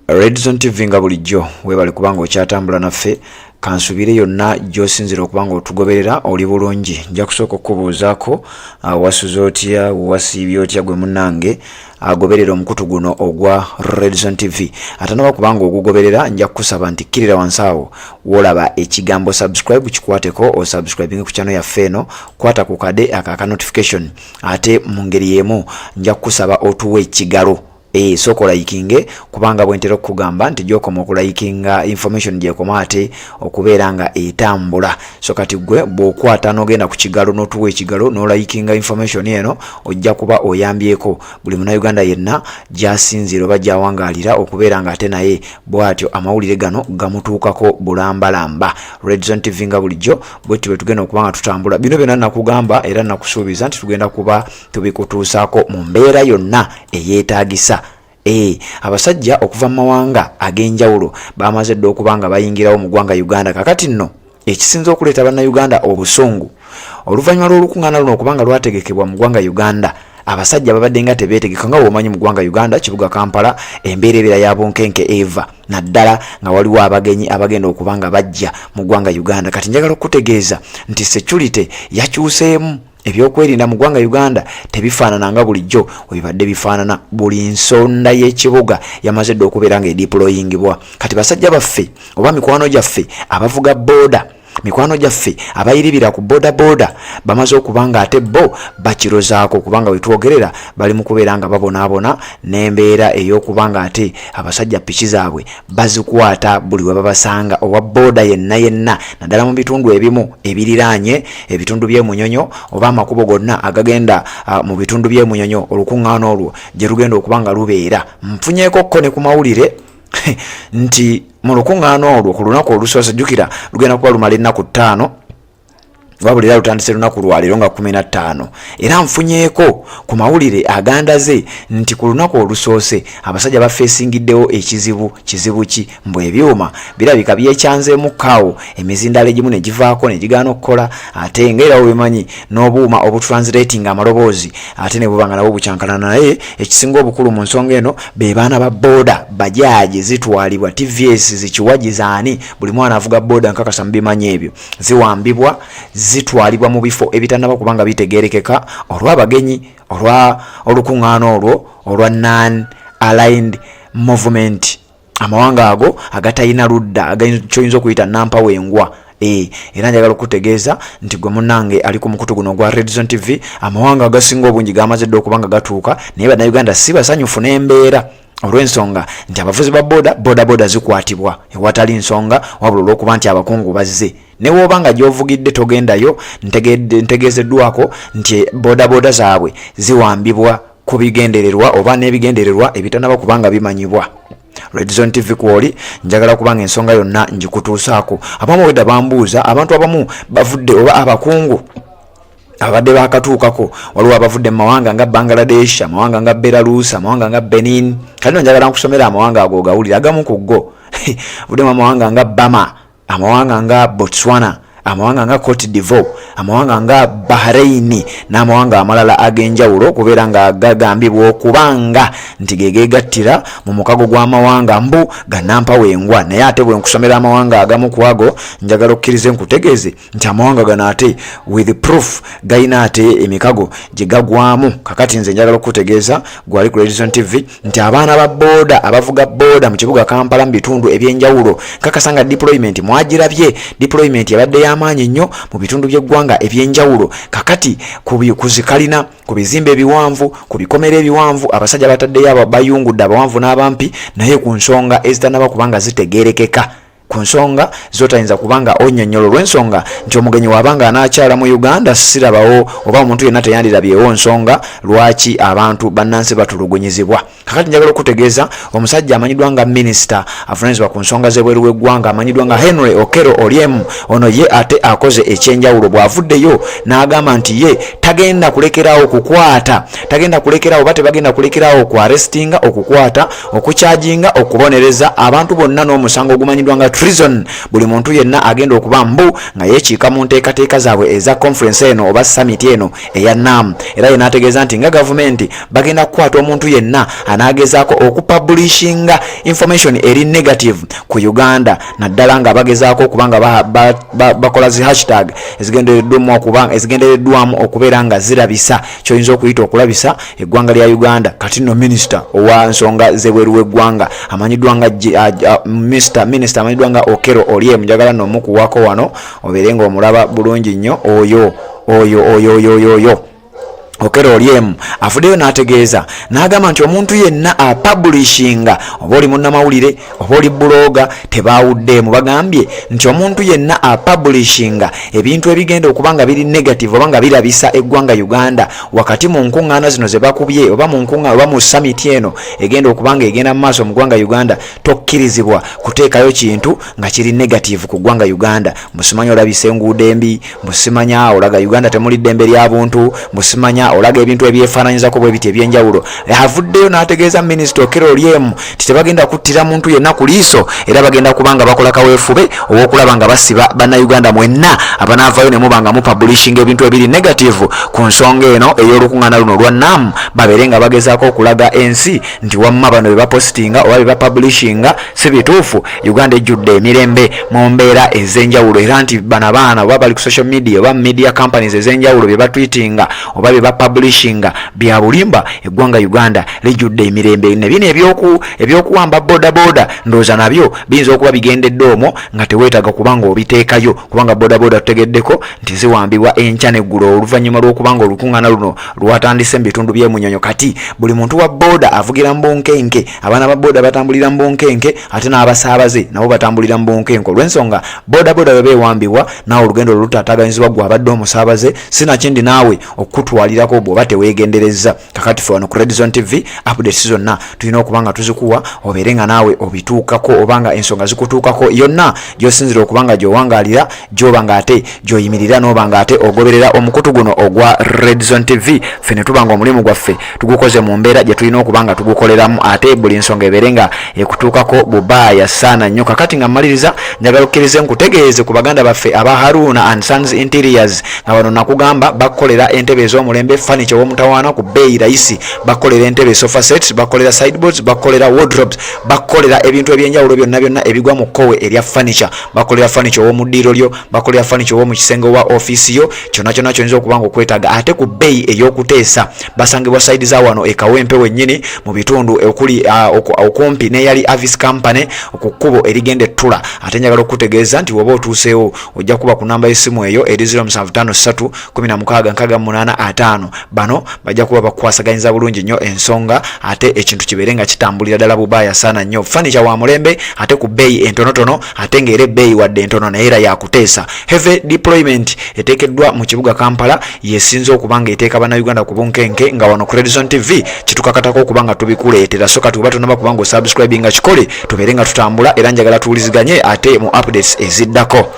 Redzone TV nga bulijjo webale kubanga okyatambula naffe kansubire yonna gy'osinzira okubanga otugoberera oli bulungi. Nja kusooka okubuuzaako wasuze otya wasiibye otya gwe munnange agoberera omukutu guno ogwa Redzone TV. Ate naba kubanga ogugoberera nja kukusaba nti kkirira wansi awo wolaba ekigambo subscribe kikwateko o subscribing ku channel yaffe eno, kwata ku kade aka notification. Ate mu ngeri y'emu nja kukusaba otuwe ekigalo soko likinge kubanga bwentera okugamba nti gyokoma okulikinga information gyekoma ate okubeera nga etambula. So kati gwe bw'okwata n'ogenda ku kigalo n'otuwa ekigalo n'olikinga information eno ojja kuba oyambyeko buli munnayuganda yenna gy'asinzira oba gy'awangaalira okubeera nga ate naye bw'atyo amawulire gano gamutuukako bulambalamba. Redzone TV nga bulijjo bwetyo bwe tugenda okuba nga tutambula. Bino byonna nakugamba era nakusuubiza nti tugenda kuba tubikutuusaako mu mbeera yonna eyeetaagisa. Abasajja okuva mu mawanga ag'enjawulo bamaze dda okuba nga bayingirawo mu ggwanga Uganda. Kakati nno ekisinza okuleeta bannayuganda obusungu oluvannyuma lw'olukuŋŋaana luno okubanga lwategekebwa mu ggwanga Uganda, abasajja babadde nga tebeetegeka nga bw'omanyi mu ggwanga Uganda kibuga Kampala embeera ebeera ya bunkenke eva naddala nga waliwo abagenyi abagenda okuba nga bajja mu ggwanga Uganda. Kati njagala okutegeeza nti security yakyuseemu. Ebyokwerinda mu ggwanga Uganda tebifaanana nga bulijjo webibadde bifaanana. Buli nsonda y'ekibuga yamaze dda okubeera nga edeployingibwa. Kati basajja baffe oba mikwano gyaffe abavuga booda, mikwano gyaffe abayiribira ku boda bamaze okubanga ate bo bakirozaako kubanga wetwogerera bali mu kubeera nga babonaabona n'embeera ey'okubanga ate abasajja piki zaabwe bazikwata buli we babasanga. Owa boda yenna naddala mu bitundu ebimu ebiriraanye ebitundu by'emunyonyo oba amakubo gonna agagenda mu bitundu by'emunyonyo olukuŋŋaana olwo gye lugenda okubanga lubeera. Nfunyeeko kko ne ku mawulire nti mu lukuŋŋaana olwo ku lunaku olusoose jjukira lugenda kuba lumala ennaku 5 wabula era lutandise lunaku lwaleero nga 15. Era nfunyeeko ku mawulire agandaze nti ku lunaku olusoose abasajja bafeesingiddewo kizibu ki mbu ebyuma birabika byekyanzeemu kaawo emizindalo egimu ne givaako ne gigaana okukola ate ng'era wemanyi n'obuuma obutranslating amaloboozi ate ne bubanga nabwo bukyankalana. Naye ekisinga obukulu mu nsonga eno be baana ba booda bajaaji zitwalibwa TVS zikiwagizaani buli mwana avuga booda nkakasa mu bimanyi ebyo ziwambibwa zitwalibwa mu bifo ebitannaba kubanga bitegeerekeka olw'abagenyi olwa olukuŋŋaana olwo olwa non-aligned movement, amawanga ago agatayina ludda kyoyinza okuyita nampawengwa. Era njagala okutegeeza nti gwe munnange ali ku mukutu guno ogwa Redzone TV amawanga agasinga obungi gamaze dda okubanga gatuuka naye bannayuganda si basanyufu n'embeera olw'ensonga nti abavuzi ba boda zikwatibwa ewatali nsonga wabula olw'okuba nti abakungu bazze. Ne woba nga gy'ovugidde togendayo ntegeezeddwako nti boda zaabwe ziwambibwa ku bigendererwa oba n'ebigendererwa ebitannaba kubanga bimanyibwa. Redzone TV kwoli njagala kubanga ensonga yonna njikutuusaako. Abamu wedda bambuuza abantu abamu bavudde oba abakungu abadde bakatuukako waliwo abavudde mu mawanga nga Bangladesh, amawanga nga Belarus, amawanga nga Benin. Kati njagala nkusomera amawanga ago gawulira agamu ku go budde mu amawanga nga Bama, amawanga nga Botswana, amawanga nga Cote d'Ivoire, amawanga nga Bahrain n'amawanga amalala ag'enjawulo okubeera nga gagambibwa okubanga nti gegegattira mu mukago gw'amawanga mbu gannampawengwa. Naye ate bwe nkusomera amawanga agamu ku ago njagala okkirize nkutegeeze nti amawanga gano ate with proof gayina ate emikago gye gagwamu. Kakati nze njagala okutegeeza gwali ku Redzone TV nti abaana ba booda abavuga booda mu kibuga Kampala mu bitundu ebyenjawulo kakasanga deployment mwagirabye. Deployment yabadde amaanyi nnyo mu bitundu by'eggwanga ebyenjawulo. Kakati kuzikalina ku bizimbe ebiwanvu ku bikomera ebiwanvu abasajja bataddeyo abo bayungudde abawanvu n'abampi naye ku nsonga ezitannaba kubanga zitegeerekeka, ku nsonga zotayinza kubanga onnyonnyola olw'ensonga nti omugenyi wabanga anaakyala mu Uganda sirabawo oba omuntu yenna teyandirabyewo nsonga lwaki abantu bannansi batulugunyizibwa. Kakati njagala okutegeeza omusajja amanyiddwa nga minisita avunaanyizibwa ku nsonga z'ebweru w'eggwanga amanyiddwa nga Henry Okello Oryem. Ono ye ate akoze ekyenjawulo bw'avuddeyo n'agamba nti ye tagenda kulekeraawo kukwata, tagenda kulekeraawo oba tebagenda kulekeraawo ku arrestinga, okukwata, okukyajinga, okubonereza abantu bonna n'omusango ogumanyiddwa nga treason. Buli muntu yenna agenda okuba mbu nga yekiika mu nteekateeka zaabwe eza conference eno oba summit eno eya NAM. Era ye n'ategeeza nti nga gavumenti bagenda kukwata omuntu yenna anaagezaako okupublishinga information eri negative ku Uganda, naddala nga bagezaako okubanga bakola zi hashtag ezigendereddwamu okubeera nga zirabisa kyoyinza okuyita okulabisa eggwanga lya Uganda. Kati nno minisita owa nsonga z'ebweru w'eggwanga amanyiddwa nga minisita amanyiddwa nga Okero Oryem, njagala nno omukuwako wano obeere nga omulaba bulungi nnyo oyo Okero Oryem afuddeyo n'ategeeza n'agamba nti omuntu yenna apublishinga, oba oli munnamawulire oba oli buloga, tebaawuddeemu. Bagambye nti omuntu yenna apublishinga ebintu ebigenda okuba nga biri negative oba nga birabisa eggwanga Uganda wakati mu nkuŋŋaana zino ze bakubye oba mu nkuŋŋaana oba mu summit eno egenda okuba nga egenda mu maaso mu ggwanga Uganda, tokkirizibwa kuteekayo kintu nga kiri negative ku ggwanga Uganda. Musimanya olabisa enguudo embi, musimanya olaga Uganda temuli ddembe lya buntu, musimanya olaga ebintu ebyefaananyizako bwe biti ebyenjawulo. Avuddeyo n'ategeeza minisita Okero Oryem nti tebagenda kuttira muntu yenna ku liiso, era bagenda kubanga bakola kaweefube ow'okulaba nga basiba bannayuganda mwenna abanaavaayo ne muba nga mupublishinga ebintu ebiri negative ku nsonga eno ey'olukuŋŋaana luno lwa NAM, babeere nga bagezaako okulaga ensi nti wamma bano be bapositinga oba be bapublishinga si bituufu. Uganda ejjudde emirembe mu mbeera ez'enjawulo, era nti bano abaana oba bali ku social media oba media companies ez'enjawulo bye batweetinga oba bye bapublishinga bya bulimba, eggwanga Uganda lijjudde emirembe. Ne bino ebyokuwamba bodaboda ndowooza nabyo biyinza okuba bigendedde omwo nga teweetaaga kubanga obiteekayo, kubanga bodaboda tutegeddeko nti ziwambibwa enkya n'eggulo oluvannyuma lw'okubanga olukuŋŋaana luno lwatandise mu bitundu by'Emunyonyo. Kati buli muntu wa boda avugira mu bunkenke, abaana ba boda batambulira mu bunkenke, ate n'abasaabaze nabo batambulira mu bunkenke. Olw'ensonga bodaboda bwe beewambibwa naawe olugendo olutaataaganyizibwa gwe abadde omusaabaze sinakindi naawe okutwalirako bw'oba teweegendereza. Kakati ffe wano ku Red Zone TV updates zonna tulina okuba nga tuzikuwa obeere nga naawe obituukako oba nga ensonga zikutuukako yonna gy'osinzira okuba nga gy'owangaalira, gy'oba nga ate gy'oyimirira n'oba nga ate ogoberera omukutu guno ogwa Red Zone TV. Ffe ne tuba nga omulimu gwaffe tugukoze mu mbeera gye tulina okuba nga tugukoleramu, ate buli nsonga ebeere nga ekutuukako bubaaya saana nnyo. Kakati nga mmaliriza njagala okkirize nkutegeeze ku baganda baffe aba Haruna and Sons Interiors nga bano nakugamba bakolera entebe ez'omulembe, furniture w'omutawaana ku bbeeyi rayisi, bakolera entebe sofa sets, bakolera sideboards, bakolera wardrobes, bakolera ebintu ebyenjawulo byonna ebigwa mu kkowe erya furniture, bakolera furniture w'omu ddiiro lyo, bakolera furniture w'omu kisenge wa office yo, kyonna kyonyiza okuba nga okwetaaga ate ku bbeeyi ey'okuteesa. Basangibwa side za wano ekawempe wennyini mu bitundu okuli okumpi n'eyali Avis Company ku kkubo erigenda ettula. Ate njagala okutegeeza nti woba otuuseewo ojja kuba ku namba y'essimu eyo eri 0753 16 bano bajja kuba bakwasaganyiza bulungi nnyo ensonga, ate ekintu kibeere nga kitambulira ddala bubaaya saana nnyo. Furniture wa mulembe ate ku bbeeyi entonotono, ate ng'era ebbeeyi wadde entono naye era yakuteesa. Heavy deployment eteekeddwa mu kibuga Kampala yesinza okuba nga eteeka bannayuganda ku bunkenke, nga wano ku Red Zone TV kitukakatako okuba nga tubikuleetera. So kati oba tonaba kuba nga osubscribe nga kikole tubeere nga tutambula, era njagala tuwuliziganye ate mu updates eziddako.